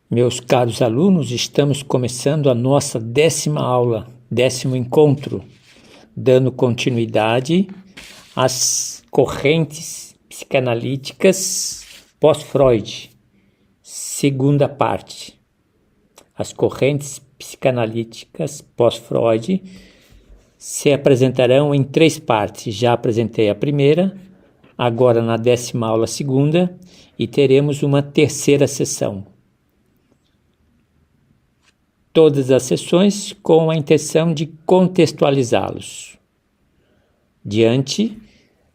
Meus caros alunos, estamos começando a nossa 10ª aula, 10º encontro, dando continuidade às correntes psicanalíticas pós-Freud, segunda parte. As correntes psicanalíticas pós-Freud se apresentarão em 3 partes. Já apresentei a primeira, agora na 10ª aula, a segunda, e teremos uma terceira sessão. Todas as sessões com a intenção de contextualizá-los diante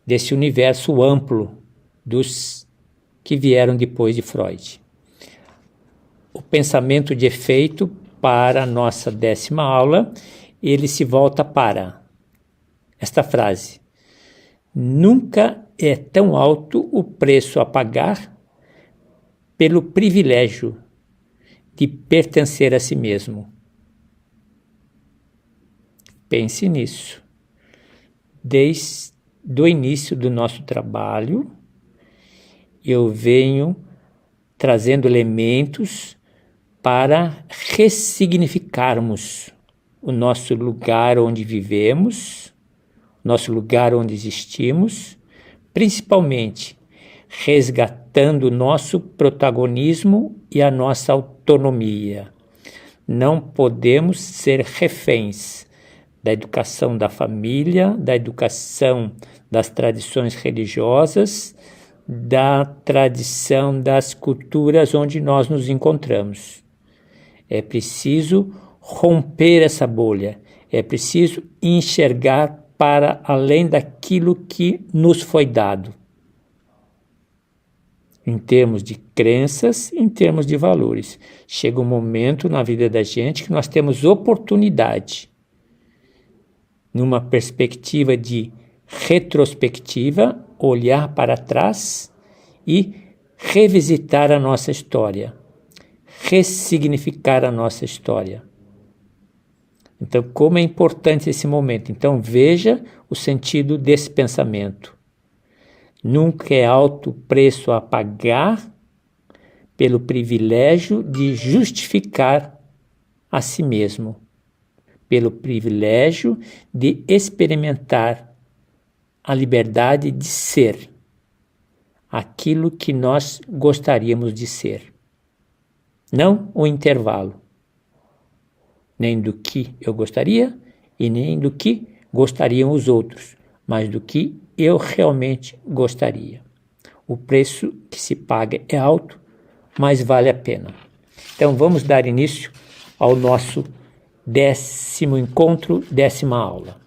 desse universo amplo dos que vieram depois de Freud. O pensamento de efeito para a nossa 10ª aula, ele se volta para esta frase: nunca é tão alto o preço a pagar pelo privilégio de pertencer a si mesmo. Pense nisso. Desde o início do nosso trabalho, eu venho trazendo elementos para ressignificarmos o nosso lugar onde vivemos, nosso lugar onde existimos, principalmente resgatando o nosso protagonismo e a nossa autonomia. Não podemos ser reféns da educação da família, da educação das tradições religiosas, da tradição das culturas onde nós nos encontramos. É preciso romper essa bolha, é preciso enxergar para além daquilo que nos foi dado. Em termos de crenças, em termos de valores. Chega um momento na vida da gente que nós temos oportunidade, numa perspectiva de retrospectiva, olhar para trás e revisitar a nossa história, ressignificar a nossa história. Então, como é importante esse momento? Então, veja o sentido desse pensamento. Nunca é alto o preço a pagar pelo privilégio de justificar a si mesmo, pelo privilégio de experimentar a liberdade de ser aquilo que nós gostaríamos de ser. Não o intervalo, nem do que eu gostaria e nem do que gostariam os outros, mas do que eu realmente gostaria. O preço que se paga é alto, mas vale a pena. Então vamos dar início ao nosso 10º encontro, 10ª aula.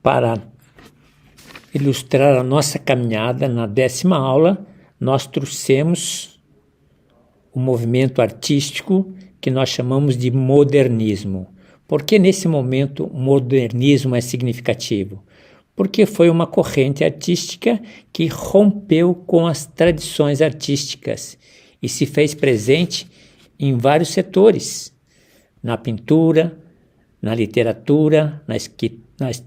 Para ilustrar a nossa caminhada na 10ª aula, nós trouxemos o movimento artístico que nós chamamos de modernismo. Por que nesse momento o modernismo é significativo? Porque foi uma corrente artística que rompeu com as tradições artísticas e se fez presente em vários setores, na pintura, na literatura,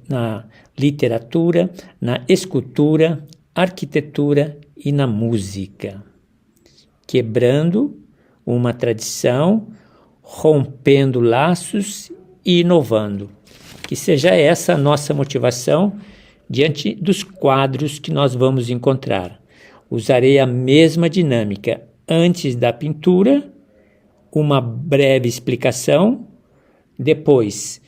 na literatura, na escultura, arquitetura e na música, quebrando uma tradição, rompendo laços e inovando. Que seja essa a nossa motivação diante dos quadros que nós vamos encontrar. Usarei a mesma dinâmica. Antes da pintura, uma breve explicação. Depois,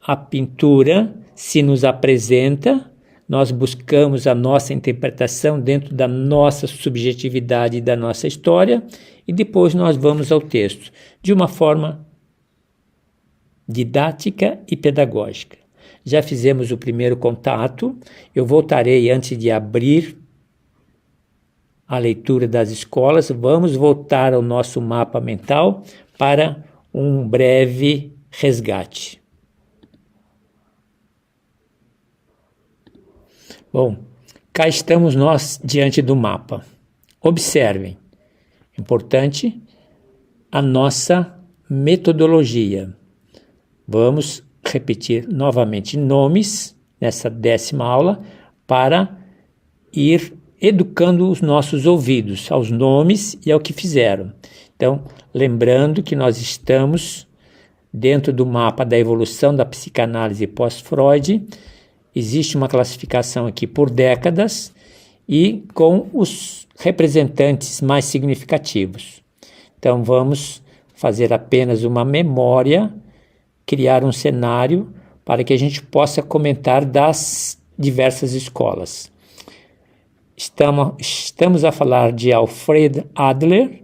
a pintura se nos apresenta, nós buscamos a nossa interpretação dentro da nossa subjetividade e da nossa história, e depois nós vamos ao texto, de uma forma didática e pedagógica. Já fizemos o primeiro contato, eu voltarei antes de abrir a leitura das escolas, vamos voltar ao nosso mapa mental para um breve resgate. Bom, cá estamos nós diante do mapa. Observem, importante, a nossa metodologia. Vamos repetir novamente nomes nessa 10ª aula para ir educando os nossos ouvidos aos nomes e ao que fizeram. Então, lembrando que nós estamos dentro do mapa da evolução da psicanálise pós-Freud, existe uma classificação aqui por décadas e com os representantes mais significativos. Então, vamos fazer apenas uma memória, criar um cenário para que a gente possa comentar das diversas escolas. Estamos a falar de Alfred Adler,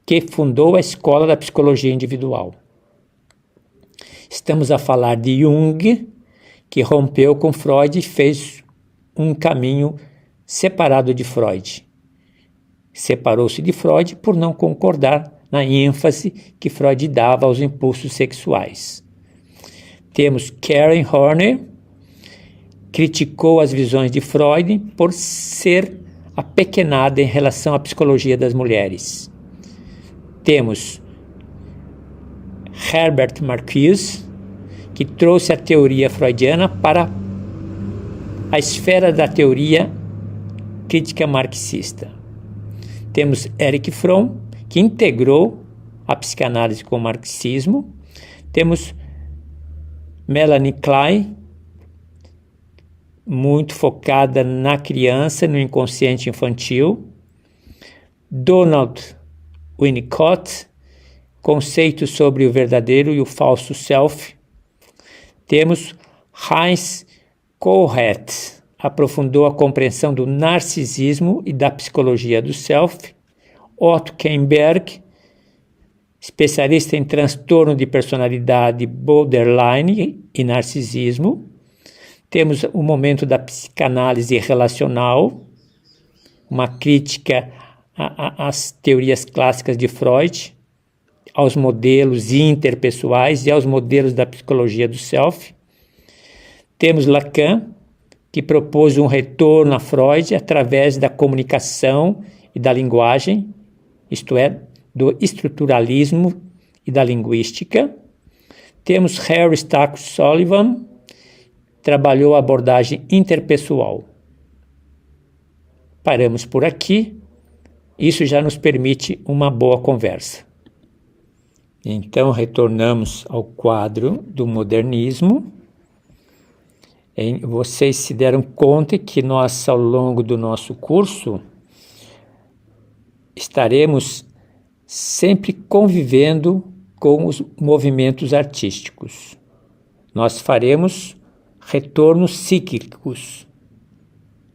que fundou a Escola da Psicologia Individual. Estamos a falar de Jung, que rompeu com Freud e fez um caminho separado de Freud. Separou-se de Freud por não concordar na ênfase que Freud dava aos impulsos sexuais. Temos Karen Horney, criticou as visões de Freud por ser apequenada em relação à psicologia das mulheres. Temos Herbert Marcuse, que trouxe a teoria freudiana para a esfera da teoria crítica marxista. Temos Erich Fromm, que integrou a psicanálise com o marxismo. Temos Melanie Klein, muito focada na criança, no inconsciente infantil. Donald Winnicott, conceitos sobre o verdadeiro e o falso self. Temos Heinz Kohut, aprofundou a compreensão do narcisismo e da psicologia do self. Otto Kemberg, especialista em transtorno de personalidade borderline e narcisismo. Temos o momento da psicanálise relacional, uma crítica às teorias clássicas de Freud, aos modelos interpessoais e aos modelos da psicologia do self. Temos Lacan, que propôs um retorno a Freud através da comunicação e da linguagem, isto é, do estruturalismo e da linguística. Temos Harry Stack Sullivan, trabalhou a abordagem interpessoal. Paramos por aqui, isso já nos permite uma boa conversa. Então, retornamos ao quadro do modernismo. Vocês se deram conta que nós, ao longo do nosso curso, estaremos sempre convivendo com os movimentos artísticos. Nós faremos retornos cíclicos,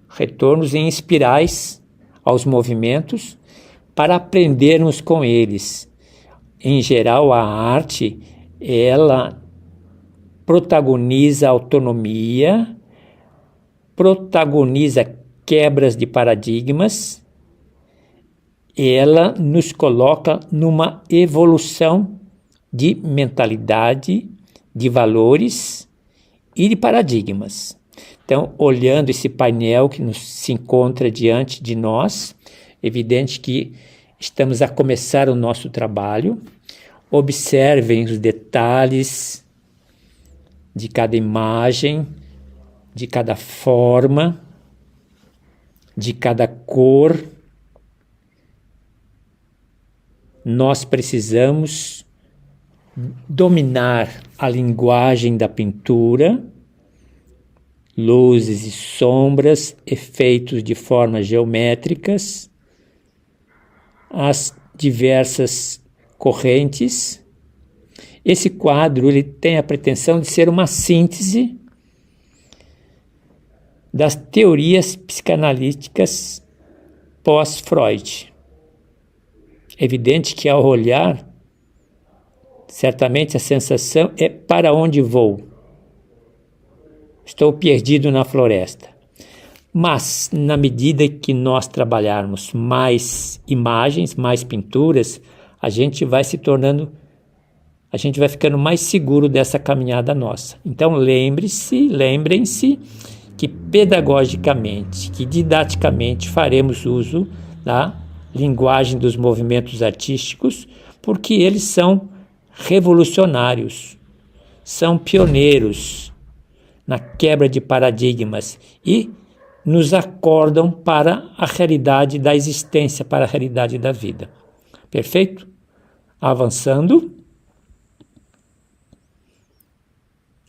retornos em espirais aos movimentos para aprendermos com eles. Em geral, a arte, ela protagoniza autonomia, protagoniza quebras de paradigmas, ela nos coloca numa evolução de mentalidade, de valores e de paradigmas. Então, olhando esse painel que se encontra diante de nós, é evidente que estamos a começar o nosso trabalho. Observem os detalhes de cada imagem, de cada forma, de cada cor. Nós precisamos dominar a linguagem da pintura, luzes e sombras, efeitos de formas geométricas, as diversas correntes. Esse quadro ele tem a pretensão de ser uma síntese das teorias psicanalíticas pós-Freud. É evidente que ao olhar, certamente a sensação é para onde vou? Estou perdido na floresta. Mas, na medida que nós trabalharmos mais imagens, mais pinturas, a gente vai ficando mais seguro dessa caminhada nossa. Então, lembrem-se que pedagogicamente, que didaticamente faremos uso da linguagem dos movimentos artísticos, porque eles são revolucionários, são pioneiros na quebra de paradigmas e nos acordam para a realidade da existência, para a realidade da vida. Perfeito? Avançando.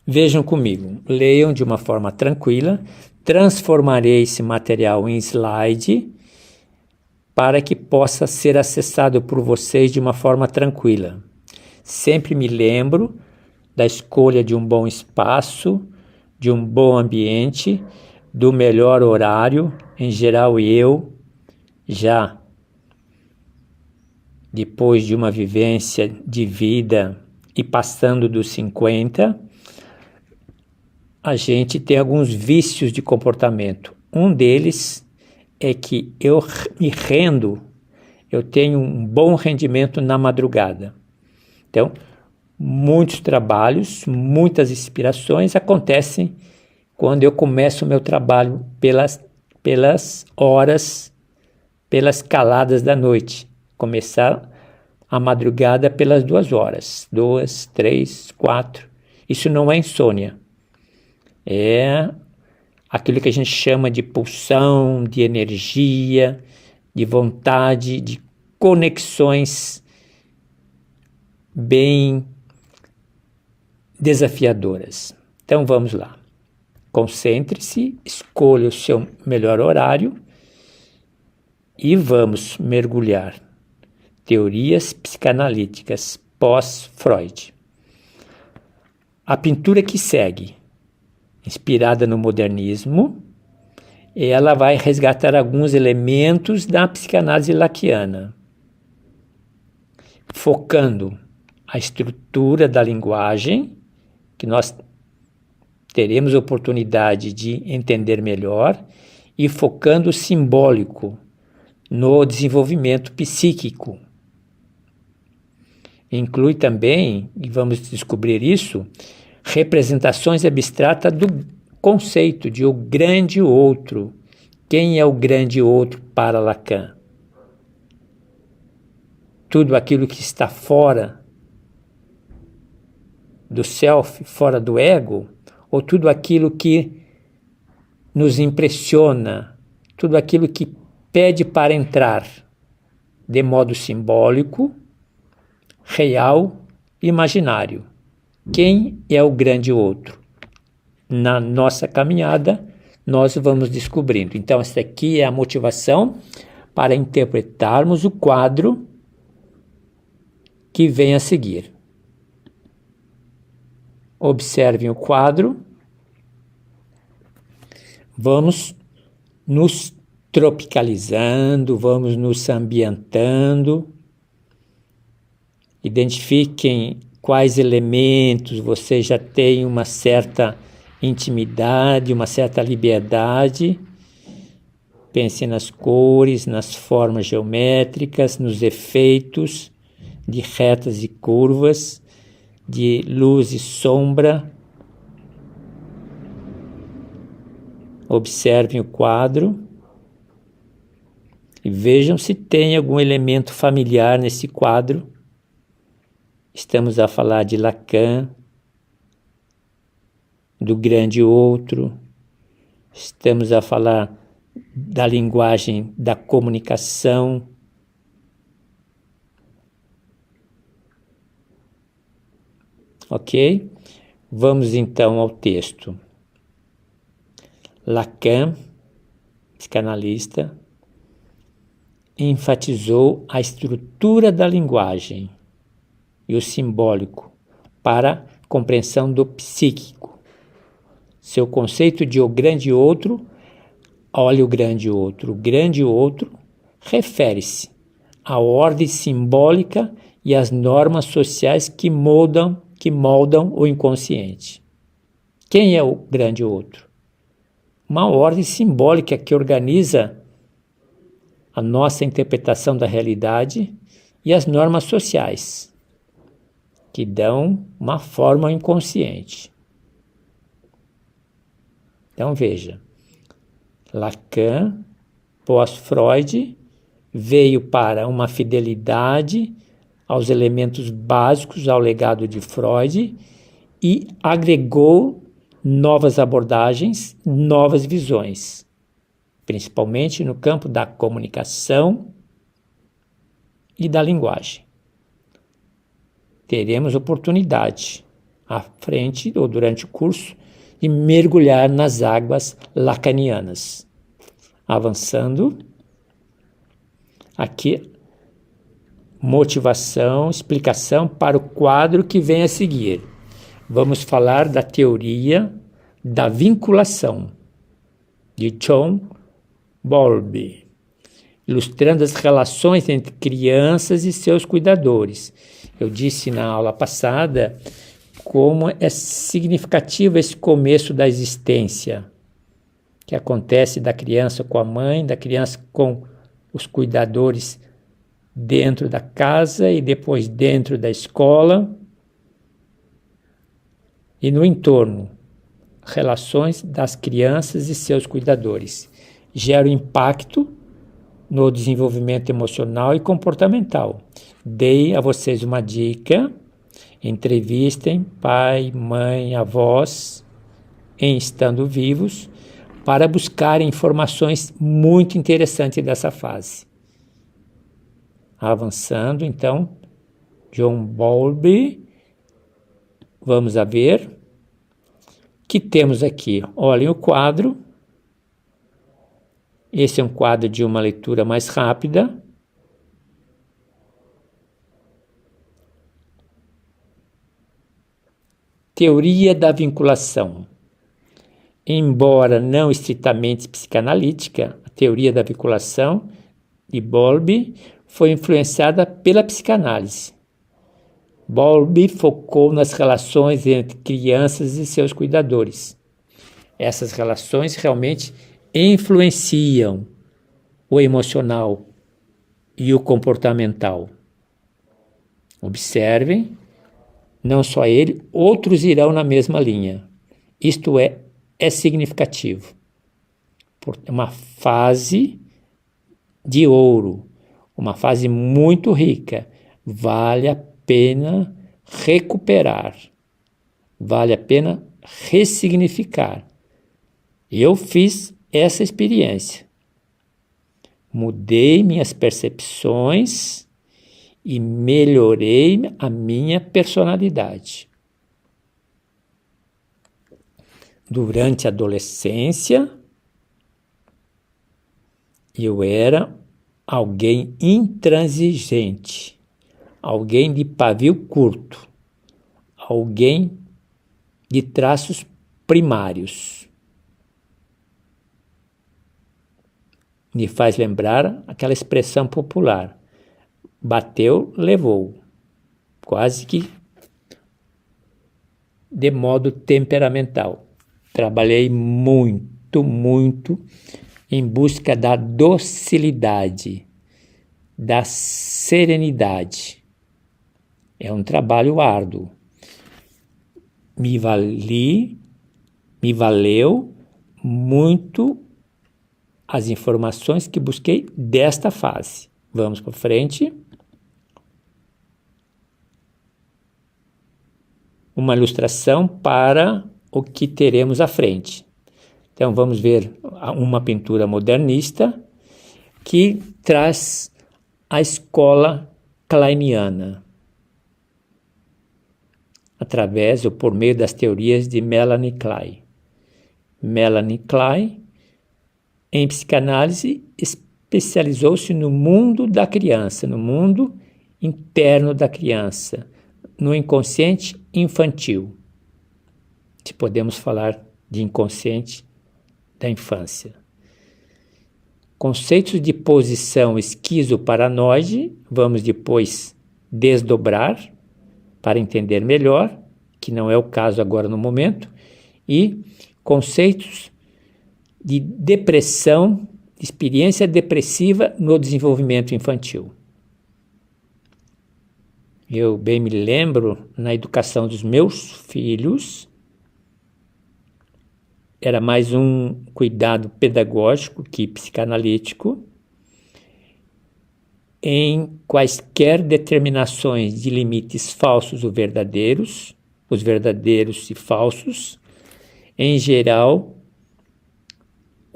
Vejam comigo, leiam de uma forma tranquila, transformarei esse material em slide para que possa ser acessado por vocês de uma forma tranquila. Sempre me lembro da escolha de um bom espaço, de um bom ambiente, do melhor horário. Em geral, eu já, depois de uma vivência de vida e passando dos 50, a gente tem alguns vícios de comportamento. Um deles é que eu tenho um bom rendimento na madrugada. Então, muitos trabalhos, muitas inspirações acontecem quando eu começo o meu trabalho pelas horas, pelas caladas da noite. Começar a madrugada pelas 2 horas, 2, 3, 4. Isso não é insônia. É aquilo que a gente chama de pulsão, de energia, de vontade, de conexões bem desafiadoras. Então vamos lá. Concentre-se, escolha o seu melhor horário e vamos mergulhar. Teorias psicanalíticas pós-Freud. A pintura que segue, inspirada no modernismo, ela vai resgatar alguns elementos da psicanálise lacaniana, focando a estrutura da linguagem, que nós teremos oportunidade de entender melhor, e focando o simbólico no desenvolvimento psíquico. Inclui também, e vamos descobrir isso, representações abstratas do conceito de o grande outro. Quem é o grande outro para Lacan? Tudo aquilo que está fora do self, fora do ego, ou tudo aquilo que nos impressiona, tudo aquilo que pede para entrar de modo simbólico, real, imaginário. Quem é o grande outro? Na nossa caminhada, nós vamos descobrindo. Então, essa aqui é a motivação para interpretarmos o quadro que vem a seguir. Observem o quadro. Vamos nos tropicalizando, vamos nos ambientando. Identifiquem quais elementos você já tem uma certa intimidade, uma certa liberdade. Pense nas cores, nas formas geométricas, nos efeitos de retas e curvas, de luz e sombra. Observem o quadro e vejam se tem algum elemento familiar nesse quadro. Estamos a falar de Lacan, do grande outro, estamos a falar da linguagem da comunicação. Ok? Vamos então ao texto. Lacan, psicanalista, enfatizou a estrutura da linguagem e o simbólico para a compreensão do psíquico. Seu conceito de o grande outro, olha o grande outro. O grande outro refere-se à ordem simbólica e às normas sociais que moldam o inconsciente. Quem é o grande outro? Uma ordem simbólica que organiza a nossa interpretação da realidade e as normas sociais, que dão uma forma ao inconsciente. Então veja, Lacan, pós-Freud, veio para uma fidelidade aos elementos básicos ao legado de Freud e agregou novas abordagens, novas visões. principalmente no campo da comunicação e da linguagem. Teremos oportunidade, à frente ou durante o curso, de mergulhar nas águas lacanianas. Avançando, aqui, motivação, explicação para o quadro que vem a seguir. Vamos falar da teoria da vinculação, de John Bowlby, ilustrando as relações entre crianças e seus cuidadores. Eu disse na aula passada como é significativo esse começo da existência, que acontece da criança com a mãe, da criança com os cuidadores dentro da casa e depois dentro da escola e no entorno. Relações das crianças e seus cuidadores geram impacto no desenvolvimento emocional e comportamental. Dei a vocês uma dica: entrevistem pai, mãe, avós em estando vivos para buscar informações muito interessantes dessa fase. Avançando, então, John Bowlby, vamos a ver que temos aqui. Olhem o quadro. Esse é um quadro de uma leitura mais rápida. Teoria da vinculação. Embora não estritamente psicanalítica, a teoria da vinculação de Bowlby foi influenciada pela psicanálise. Bowlby focou nas relações entre crianças e seus cuidadores. Essas relações realmente influenciam o emocional e o comportamental. Observem, não só ele, outros irão na mesma linha. Isto é significativo. É uma fase de ouro, uma fase muito rica. Vale a pena recuperar, vale a pena ressignificar. Eu fiz essa experiência. Mudei minhas percepções e melhorei a minha personalidade. Durante a adolescência, eu era alguém intransigente, alguém de pavio curto, alguém de traços primários. Me faz lembrar aquela expressão popular: bateu, levou, quase que de modo temperamental. Trabalhei muito em busca da docilidade, da serenidade. É um trabalho árduo. Me valeu muito as informações que busquei desta fase. Vamos para frente. Uma ilustração para o que teremos à frente. Então vamos ver uma pintura modernista que traz a escola kleiniana, através ou por meio das teorias de Melanie Klein. Melanie Klein, em psicanálise, especializou-se no mundo da criança, no mundo interno da criança, no inconsciente infantil. Se podemos falar de inconsciente da infância. Conceitos de posição esquizoparanoide, vamos depois desdobrar para entender melhor, que não é o caso agora no momento, e conceitos de depressão, experiência depressiva no desenvolvimento infantil. Eu bem me lembro, na educação dos meus filhos, era mais um cuidado pedagógico que psicanalítico, em quaisquer determinações de limites falsos ou verdadeiros, os verdadeiros e falsos, em geral,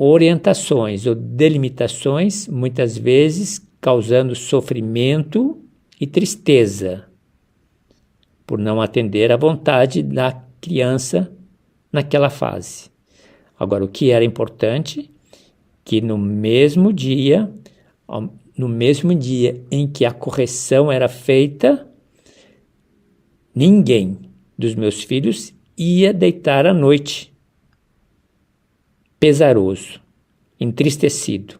orientações ou delimitações, muitas vezes causando sofrimento e tristeza, por não atender à vontade da criança naquela fase. Agora, o que era importante, que no mesmo dia em que a correção era feita, ninguém dos meus filhos ia deitar à noite pesaroso, entristecido,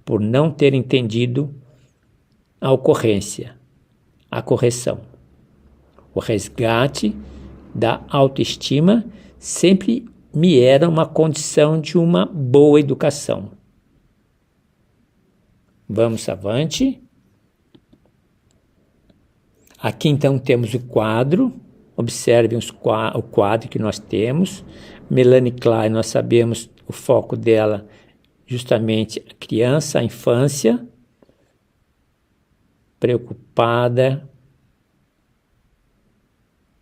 por não ter entendido a ocorrência, a correção. O resgate da autoestima sempre me era uma condição de uma boa educação. Vamos avante. Aqui então temos o quadro. Observem o quadro que nós temos. Melanie Klein, nós sabemos o foco dela justamente a criança, a infância, preocupada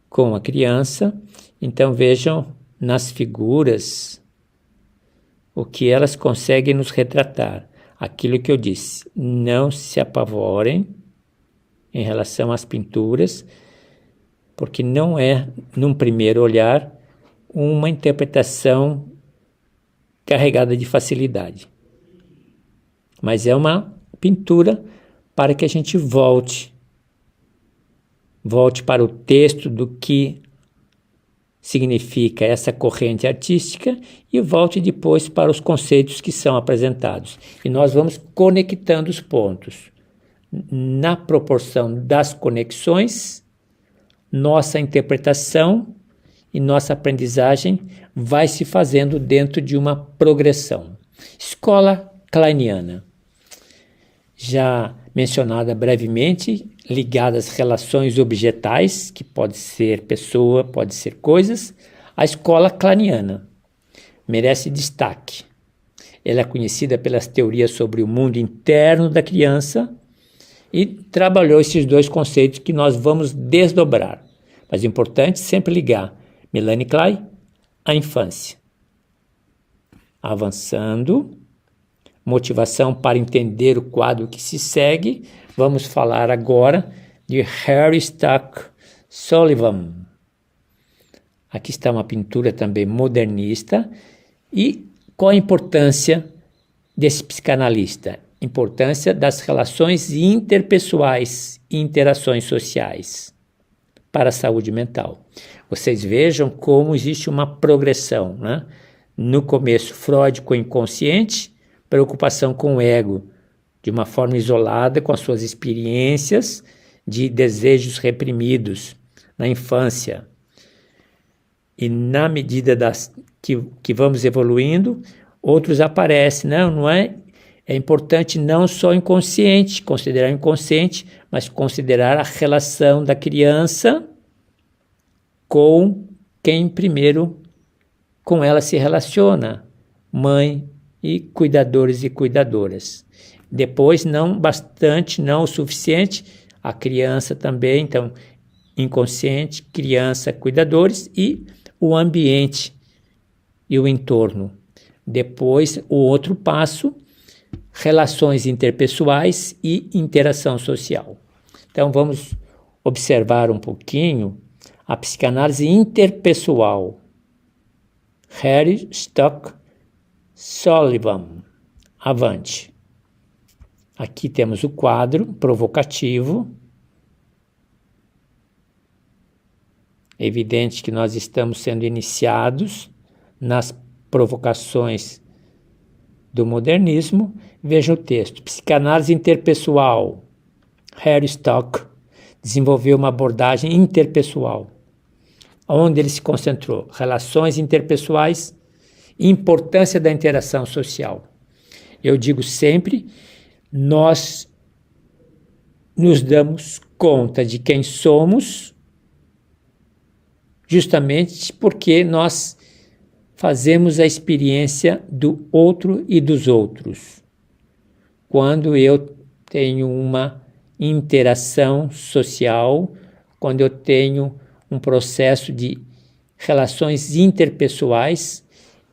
com a criança. Então vejam nas figuras o que elas conseguem nos retratar. Aquilo que eu disse, não se apavorem em relação às pinturas, porque não é, num primeiro olhar, uma interpretação carregada de facilidade. Mas é uma pintura para que a gente volte para o texto do que significa essa corrente artística e volte depois para os conceitos que são apresentados. E nós vamos conectando os pontos. Na proporção das conexões, nossa interpretação e nossa aprendizagem vai se fazendo dentro de uma progressão. Escola kleiniana, já mencionada brevemente, ligada às relações objetais, que pode ser pessoa, pode ser coisas, a escola kleiniana merece destaque. Ela é conhecida pelas teorias sobre o mundo interno da criança e trabalhou esses dois conceitos que nós vamos desdobrar. Mas é importante sempre ligar Melanie Klein à infância. Avançando, motivação para entender o quadro que se segue, vamos falar agora de Harry Stuck Sullivan. Aqui está uma pintura também modernista. E qual a importância desse psicanalista? Importância das relações interpessoais e interações sociais para a saúde mental. Vocês vejam como existe uma progressão, né? No começo, Freud com o inconsciente, preocupação com o ego, de uma forma isolada com as suas experiências de desejos reprimidos na infância. E na medida que vamos evoluindo, outros aparecem. Não é? É importante não só o inconsciente, considerar o inconsciente, mas considerar a relação da criança com quem primeiro com ela se relaciona, mãe e cuidadores e cuidadoras. Depois, não bastante, não o suficiente, a criança também, então, inconsciente, criança, cuidadores e o ambiente e o entorno. Depois, o outro passo, relações interpessoais e interação social. Então, vamos observar um pouquinho a psicanálise interpessoal. Harry Stuck Sullivan. Avante. Aqui temos o quadro provocativo. É evidente que nós estamos sendo iniciados nas provocações do modernismo. Veja o texto. Psicanálise interpessoal. Harry Stuck desenvolveu uma abordagem interpessoal. Onde ele se concentrou? Relações interpessoais e importância da interação social. Eu digo sempre, nós nos damos conta de quem somos justamente porque nós fazemos a experiência do outro e dos outros. Quando eu tenho uma interação social, quando eu tenho um processo de relações interpessoais,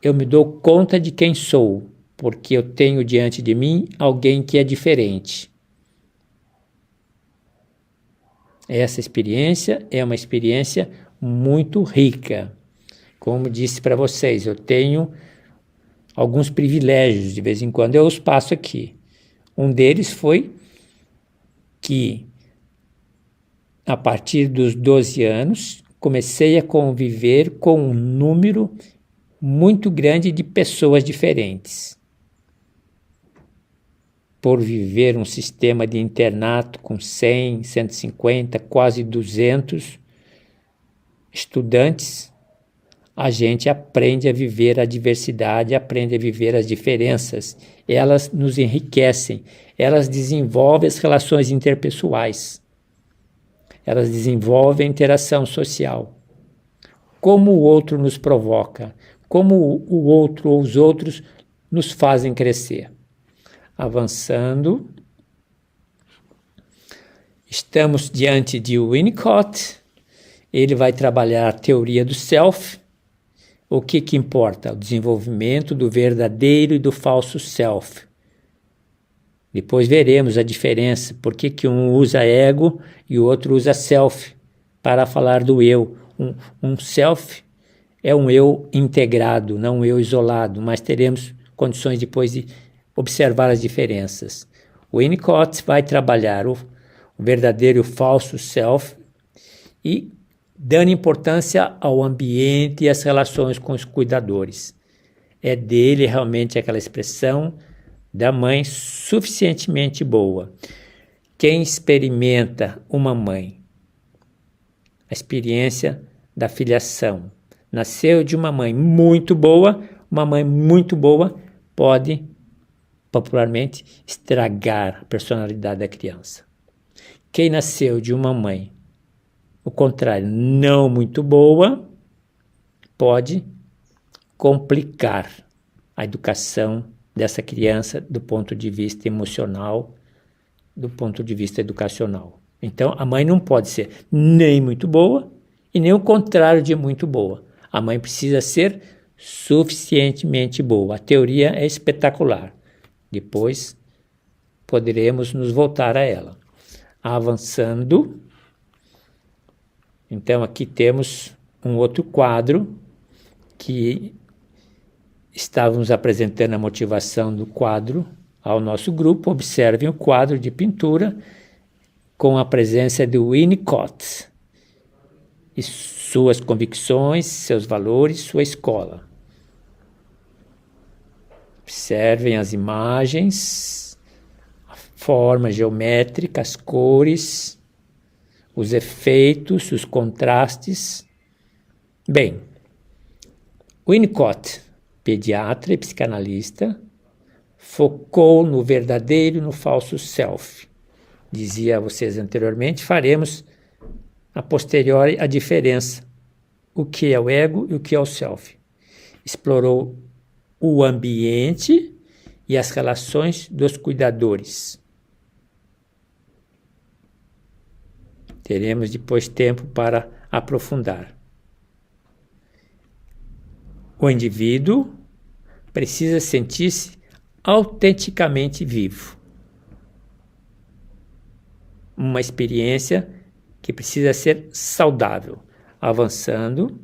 eu me dou conta de quem sou. porque eu tenho diante de mim alguém que é diferente. Essa experiência é uma experiência muito rica. Como disse para vocês, eu tenho alguns privilégios, de vez em quando eu os passo aqui. Um deles foi que, a partir dos 12 anos, comecei a conviver com um número muito grande de pessoas diferentes. Por viver um sistema de internato com 100, 150, quase 200 estudantes, a gente aprende a viver a diversidade, aprende a viver as diferenças. Elas nos enriquecem, elas desenvolvem as relações interpessoais, elas desenvolvem a interação social. Como o outro nos provoca, como o outro ou os outros nos fazem crescer. Avançando, estamos diante de Winnicott. Ele vai trabalhar a teoria do self. O que importa? O desenvolvimento do verdadeiro e do falso self. Depois veremos a diferença, por que um usa ego e o outro usa self para falar do eu. Um self é um eu integrado, não um eu isolado, mas teremos condições depois de observar as diferenças. O Winnicott vai trabalhar o verdadeiro e o falso self e dando importância ao ambiente e às relações com os cuidadores. É dele realmente aquela expressão da mãe suficientemente boa. Quem experimenta uma mãe, a experiência da filiação, nasceu de uma mãe muito boa pode, popularmente, estragar a personalidade da criança. Quem nasceu de uma mãe, o contrário, não muito boa, pode complicar a educação dessa criança do ponto de vista emocional, do ponto de vista educacional. Então, a mãe não pode ser nem muito boa e nem o contrário de muito boa. A mãe precisa ser suficientemente boa. A teoria é espetacular. Depois poderemos nos voltar a ela. Avançando, então aqui temos um outro quadro que estávamos apresentando a motivação do quadro ao nosso grupo. Observem o quadro de pintura com a presença de Winnicott e suas convicções, seus valores, sua escola. Observem as imagens, a forma geométrica, as cores, os efeitos, os contrastes. Bem, Winnicott, pediatra e psicanalista, focou no verdadeiro e no falso self. Dizia a vocês anteriormente, faremos a posteriori a diferença, o que é o ego e o que é o self. Explorou o ambiente e as relações dos cuidadores. Teremos depois tempo para aprofundar. O indivíduo precisa sentir-se autenticamente vivo. Uma experiência que precisa ser saudável. Avançando,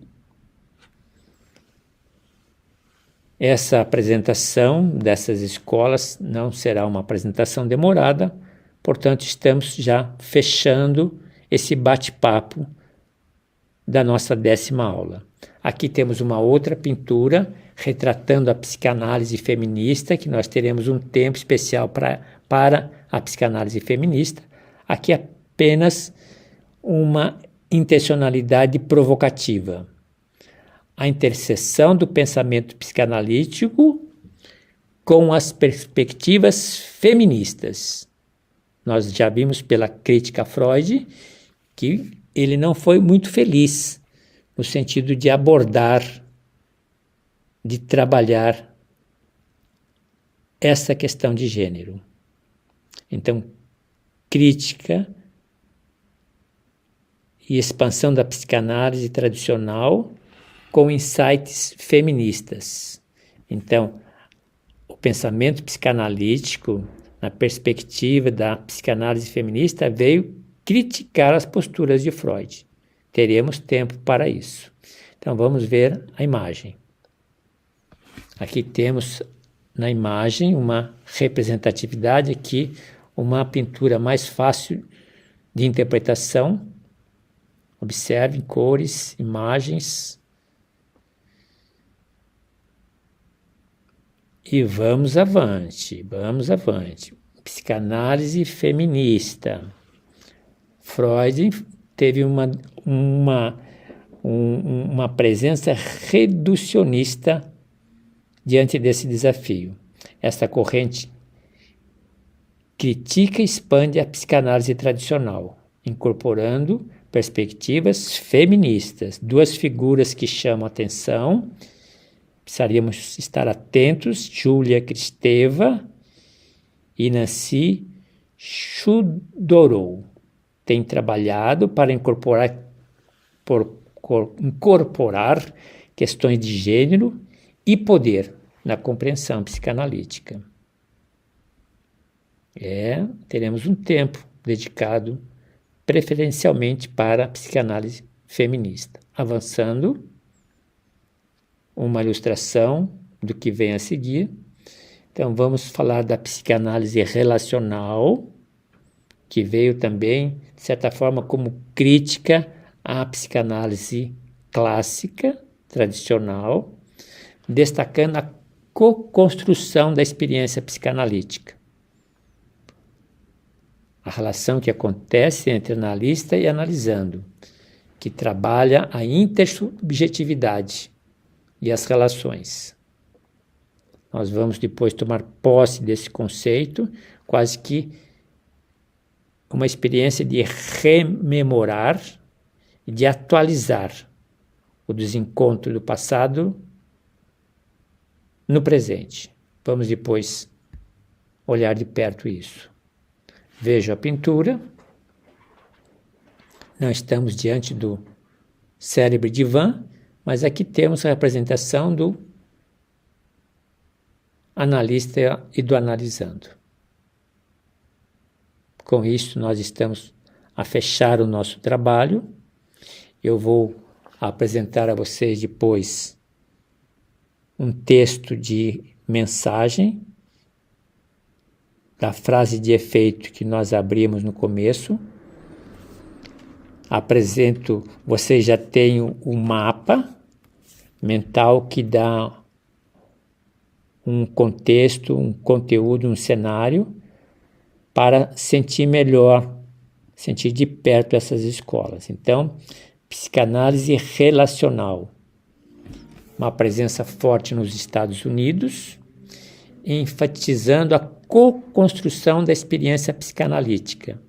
essa apresentação dessas escolas não será uma apresentação demorada, portanto, estamos já fechando esse bate-papo da nossa 10ª aula. Aqui temos uma outra pintura retratando a psicanálise feminista, que nós teremos um tempo especial para a psicanálise feminista. Aqui apenas uma intencionalidade provocativa. A interseção do pensamento psicanalítico com as perspectivas feministas. Nós já vimos pela crítica a Freud que ele não foi muito feliz no sentido de abordar, de trabalhar essa questão de gênero. Então, crítica e expansão da psicanálise tradicional com insights feministas. Então, pensamento psicanalítico, na perspectiva da psicanálise feminista, veio criticar as posturas de Freud. Teremos tempo para isso. Então vamos ver a imagem. Aqui temos na imagem uma representatividade aqui, uma pintura mais fácil de interpretação. Observem cores, imagens. E vamos avante, vamos avante. Psicanálise feminista. Freud teve uma presença reducionista diante desse desafio. Esta corrente critica e expande a psicanálise tradicional, incorporando perspectivas feministas, duas figuras que chamam atenção. Precisaríamos estar atentos: Júlia Kristeva e Nancy Chodorow têm trabalhado para incorporar questões de gênero e poder na compreensão psicanalítica. Teremos um tempo dedicado preferencialmente para a psicanálise feminista. Avançando, uma ilustração do que vem a seguir. Então, vamos falar da psicanálise relacional, que veio também, de certa forma, como crítica à psicanálise clássica, tradicional, destacando a co-construção da experiência psicanalítica. A relação que acontece entre analista e analisando, que trabalha a intersubjetividade e as relações. Nós vamos depois tomar posse desse conceito, quase que uma experiência de rememorar e de atualizar o desencontro do passado no presente. Vamos depois olhar de perto isso. Veja a pintura. Não estamos diante do cérebro de Van, mas aqui temos a representação do analista e do analisando. Com isso, nós estamos a fechar o nosso trabalho. Eu vou apresentar a vocês depois um texto de mensagem da frase de efeito que nós abrimos no começo. Apresento, vocês já têm um mapa mental que dá um contexto, um conteúdo, um cenário para sentir melhor, sentir de perto essas escolas. Então, psicanálise relacional, uma presença forte nos Estados Unidos, enfatizando a co-construção da experiência psicanalítica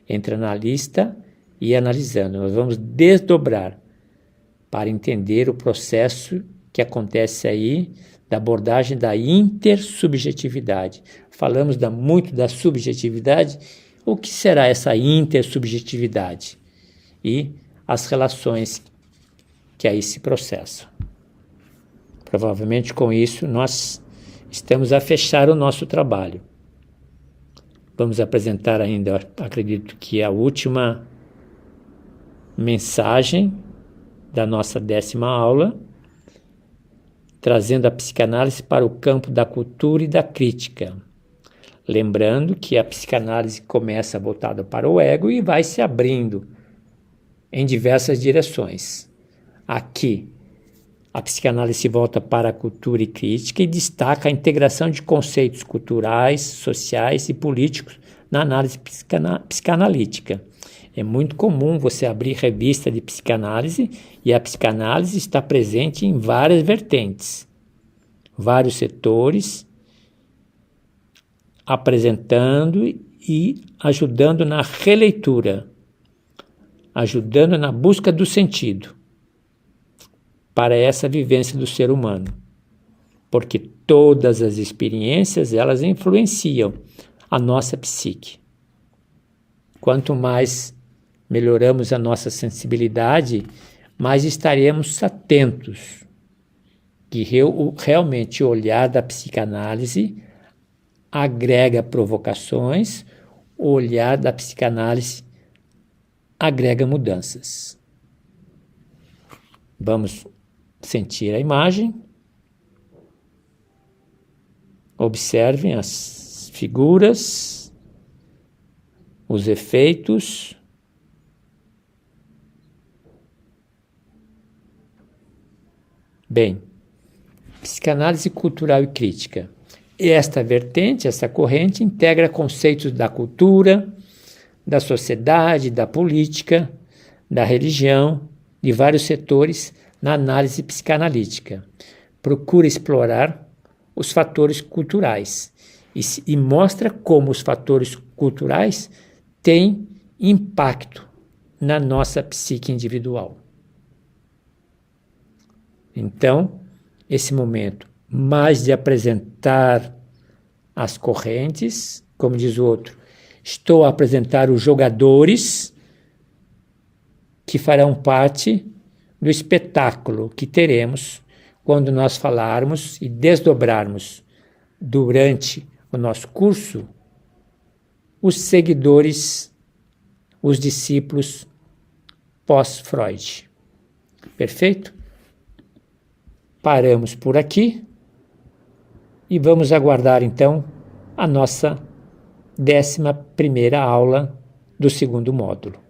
entre analista e analisando. Nós vamos desdobrar para entender o processo que acontece aí da abordagem da intersubjetividade. Falamos muito da subjetividade. O que será essa intersubjetividade? E as relações que aí se processam. Provavelmente com isso nós estamos a fechar o nosso trabalho. Vamos apresentar ainda, acredito que a última mensagem da nossa 10ª aula, trazendo a psicanálise para o campo da cultura e da crítica. Lembrando que a psicanálise começa voltada para o ego e vai se abrindo em diversas direções. Aqui, a psicanálise se volta para a cultura e crítica e destaca a integração de conceitos culturais, sociais e políticos na análise psicanalítica. É muito comum você abrir revista de psicanálise e a psicanálise está presente em várias vertentes, vários setores, apresentando e ajudando na releitura, ajudando na busca do sentido para essa vivência do ser humano, porque todas as experiências elas influenciam a nossa psique. Quanto mais melhoramos a nossa sensibilidade, mais estaremos atentos que realmente o olhar da psicanálise agrega provocações, o olhar da psicanálise agrega mudanças. Vamos sentir a imagem. Observem as figuras, os efeitos. Bem, psicanálise cultural e crítica. Esta vertente, essa corrente, integra conceitos da cultura, da sociedade, da política, da religião, de vários setores na análise psicanalítica. Procura explorar os fatores culturais e mostra como os fatores culturais têm impacto na nossa psique individual. Então, esse momento, mais de apresentar as correntes, como diz o outro, estou a apresentar os jogadores que farão parte do espetáculo que teremos quando nós falarmos e desdobrarmos durante o nosso curso os seguidores, os discípulos pós-Freud. Perfeito? Paramos por aqui e vamos aguardar então a nossa 11ª aula do 2º módulo.